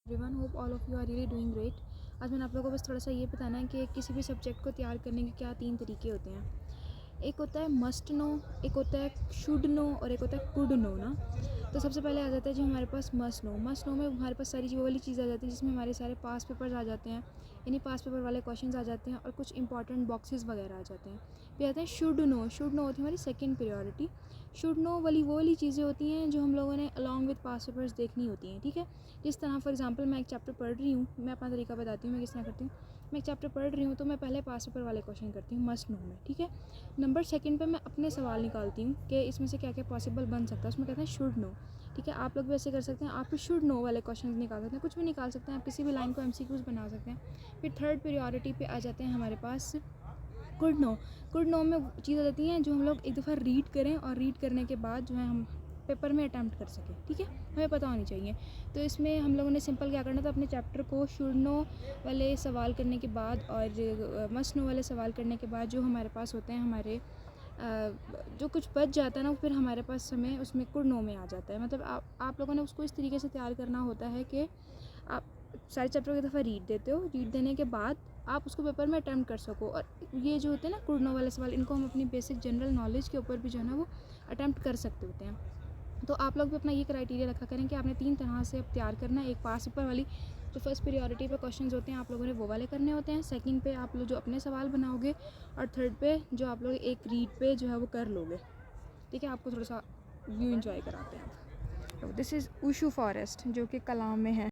Everyone, hope all of you are really doing great. आज मैंने आप लोगों को बस थोड़ा सा ये बताना है कि किसी भी सब्जेक्ट को तैयार करने के क्या 3 तरीके होते हैं। एक होता है मस्ट नो, एक होता है शुड नो और एक होता है कुड नो ना। तो सबसे पहले आ जाता है जो हमारे पास मस्ट नो में हमारे पास सारी वो वाली चीज़ आ जाती है जिसमें हमारे सारे पास पेपर्स आ जाते हैं, यानी पास पेपर वाले क्वेश्चंस आ जाते हैं और कुछ इंपॉर्टेंट बॉक्सेस वगैरह आ जाते हैं। फिर आते हैं शुड नो होती है हमारी सेकंड प्रायोरिटी। शुड नो वाली वो वाली चीज़ें होती हैं जो हम लोगों ने अलॉन्ग विद पास पेपर्स देखनी होती हैं, ठीक है। जिस तरह फॉर एग्जांपल मैं एक चैप्टर पढ़ रही हूँ, मैं अपना तरीका बताती हूँ मैं किस तरह करती हूँ। मैं एक चैप्टर पढ़ रही हूँ तो मैं पहले पास पेपर वाले क्वेश्चन करती हूँ मस्ट नो में, ठीक है। नंबर सेकंड पे मैं अपने सवाल निकालती हूँ कि इसमें से क्या क्या पॉसिबल बन सकता है, उसमें कहते हैं शुड नो, ठीक है। आप लोग भी ऐसे कर सकते हैं, आप भी शुड नो वाले क्वेश्चन निकाल सकते हैं, कुछ भी निकाल सकते हैं, आप किसी भी लाइन को MCQs बना सकते हैं। फिर थर्ड प्रायोरिटी पे आ जाते हैं हमारे पास गुड नो में चीज़ आ जाती हैं जो हम लोग एक दफ़ा रीड करें और रीड करने के बाद जो है हम पेपर में अटैम्प्ट कर सकें, ठीक है, हमें पता होनी चाहिए। तो इसमें हम लोगों ने सिंपल क्या करना था, अपने चैप्टर को शुड नो वाले सवाल करने के बाद और मस्ट नो वाले सवाल करने के बाद जो हमारे पास होते हैं हमारे जो कुछ बच जाता है ना, फिर हमारे पास समय उसमें कुड नो में आ जाता है। मतलब आप लोगों ने उसको इस तरीके से तैयार करना होता है कि आप सारे चैप्टर की दफ़ा रीड देते हो, रीड देने के बाद आप उसको पेपर में अटैम्प्ट कर सको। और ये जो होते हैं ना कुड नो वाले सवाल, इनको हम अपनी बेसिक जनरल नॉलेज के ऊपर भी जो है ना वो अटैम्प्ट कर सकते होते हैं। तो आप लोग भी अपना ये क्राइटेरिया रखा करें कि आपने 3 तरह से अब तैयार करना है। एक पास पेपर वाली जो फर्स्ट प्रायोरिटी पे क्वेश्चंस होते हैं आप लोगों ने वो वाले करने होते हैं, सेकंड पे आप लोग जो अपने सवाल बनाओगे और थर्ड पे जो आप लोग एक रीड पे जो है वो कर लोगे, ठीक है। आपको थोड़ा सा व्यू इन्जॉय कराते हैं। तो दिस इज़ ऊशू फॉरेस्ट जो कि कलाम में है।